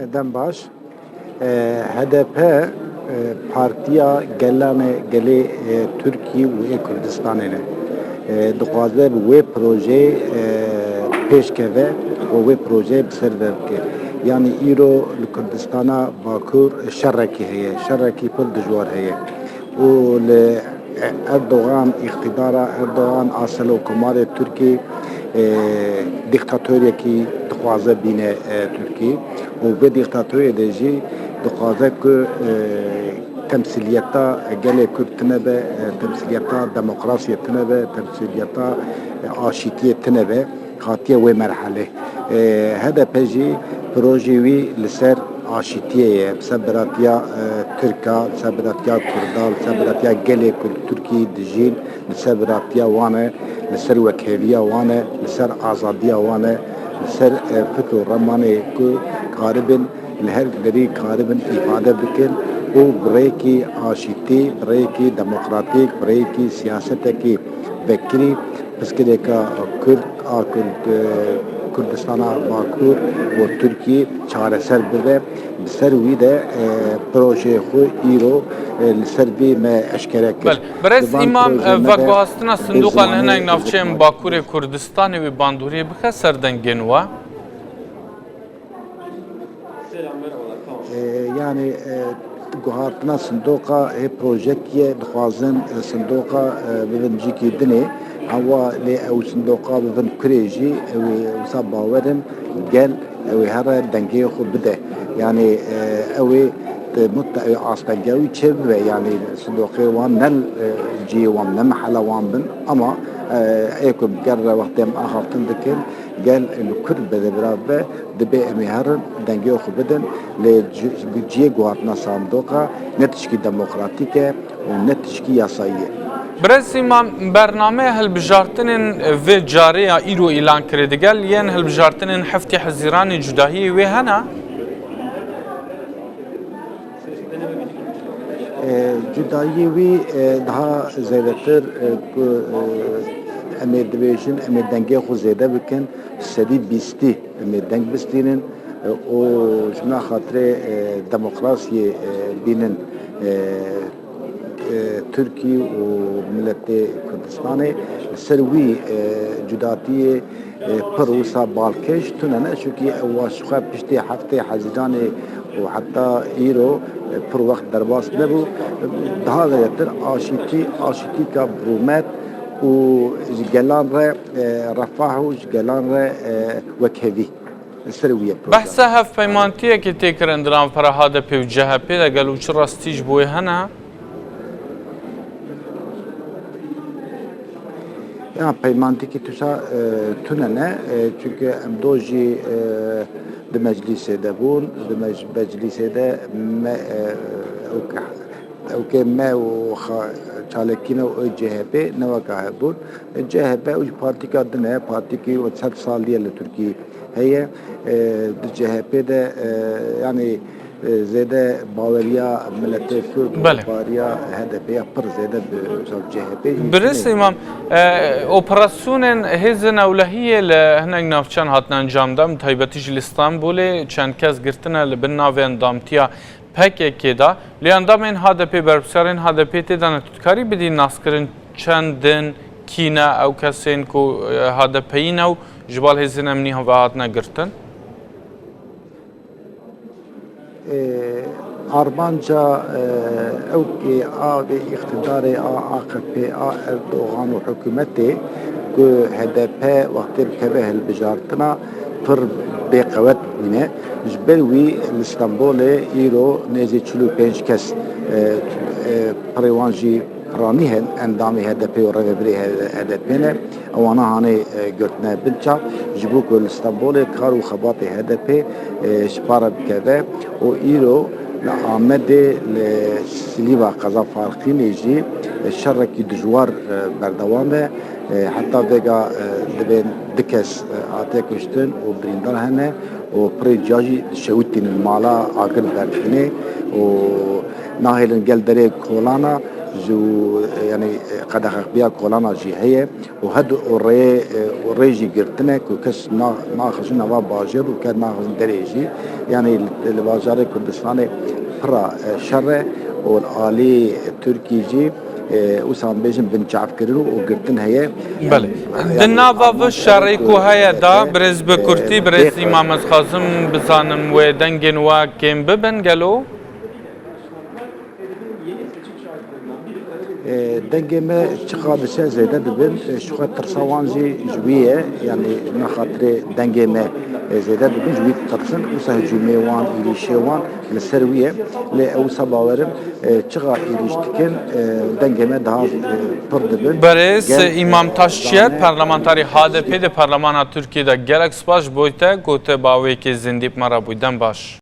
Eden baş. HDP partiya gelane gele Türkiye ve Kürdistan'ı dixwaze wê proje pêşkeve û wê proje bi ser vebike. Yani îro li Kurdistana Bakur şerrekî heye, şerrekî pir dijwar heye. û li Erdogan îktidara Erdogan a Selokkomarê Tirkiye dîktatöriyekî dixwaze bîne Tirkiye û vê dîktatöriyê de jî dixwaze ku temsiliyeta gelê Kurd tinebe, temsiliyeta demokrasiyê tinebe, temsiliyeta aşîtiyê tinebe hatiye wê merhelê. HDP jî projê wî li ser aşîtiyê ye, li ser biratiya Tirka, li ser biratiya Kurdan, li ser biratiya gelê Kurd Tirkiyê dijîn, li ser biratiya wan e, li ser wekheviya wan e, li ser azadiya wan e, li ser fikr û remanê ku karibin li her derî karibin îfade bikin û birêkî aşîtî, birêkî demokratîk, birêkî siyasetekî vekirî piskirêka Kurd a Kurdistana Bakur û Tirkiye çareser bibe. Bi ser wî de projeyê xwe îro li ser vê me eşkere kir. Berez îmam veguhastina sindoqa li hinek navçeyên Bakurê Kurdistanê wê bandoriyê bixe ser dengên we? Yani guhatına sindoqa hê projekiye dixwazin sindoqa bibin cîkî dinê hewa lê ew sindoqa bibin kurê jî ew ê wisa bawerin gel ew ê here dengê xwe bide. Yani ew ê astenga wî çê bibe yani sindoqê wan ne ciyê wan ne mehela wan bin ama ê ku gel re wextê em axaftin dikin gel li Kurd bide birabe dibe em ê herin dengê xwe bidin lê ciyê guhatına sindoqa ne tişkî demokratîk e û ne tişkî yasayî ye. Berez îmam bernameya hilbijartinên vê carê ya îro îlan kirê digel yên hilbijartinên heftê hezîranê cudahiyê wê hene? Cudayî wî daha zêdetir ku em ê dibêjin em ê dengê xwe zêde bikin sedî bîstî em ê deng bistînin û ji mina xatirê demokrasiyê bînin Tirkiye û milletê Kurdistanê li ser wî cudatiyê pir wisa balkêş tunene çunkî ew xwe piştî heftê hezîranê û heta îro pir wext derbas nebû daha zêdetir aşîtîka birûmet û ji gelan re refah û ji gelan re wekhevî ser wî ye. Behsa hevpeymantiyekê tê kirin di navbera HDP û CHP de gel û çi rastî ji bo wê hene? Ya peymantikî tuşa tunene çünkü em do jî di meclisê de bûn di meclisê de me ew me û çalekîne û CHP neweka hebûn. CHP û partîka din e partîkî sed salî ye li Tirkiyê heye di CHP de yani zêde baweriya milletê Kurd û baweriya HDP'ya pir zêde bi CHP. Birîs îmam operasyonên hêzên ewlehiyê li hinek navçeyan hatin encam dan taybetî ji li Stenbolê çend kes girtine li bin navê endamtiya PKK da li endamên HDP berpirsarên HDP tê de netûtkarî bidîn naskirin çend din kîne ew kesên ku HDPî ne û ji bal hêzên emnî ve hatine girtin? Armanca ew ki avê iktidarê a AKP a Erdogan û hikûmetê ku HDP wextê dikeve hilbijartina pir bêqewet bûne ji ber wî li Stenbolê îro nêzî 45 kes pirê wan jî piranî hin endamê HDP û revebirê HDP ne ewana hanê girtine binçav ji bo ku li Stenbolê kar û xebatê HDP ji para dikeve û îro li Amedê li Silîva Qeza Farxînê jî şerrekî dijwar berdewam e heta vêga dibên di kes hatiye kuştin û birîndar hene û pirê ciya jî şewitînin mala agir berdînê û nahêlin gel derê kolana جو يعني قد بیا کولانا جی هي و هد وريجي قرتنا وكش ناخذنا باجر وكان ناخذ دريجي يعني الباجر كردستاني برا شر والآلي تركي جي وسام بيجن بن جعف كرلو وقرتن هي بله دناوا و شریکو هیا دا برز بکرتی برز امام خازم بزانم و دنگن و کم ببن گلو دنگه ما چقدر شيء زيادة دبن شو خاطر سوانجي جوية يعني من خاطر دنگه ما زيادة دبن جوية ترسن وسهجومي وان إليشي وان للسروية لأو سباورم چقدر إليشتكن دنگه ما daha پر دبن برز امام تاشچیار پارلمانتاری HDP de Parlamenta Türkiye'de gerek spaş boyta gote bawe ki zindip mara buydan baş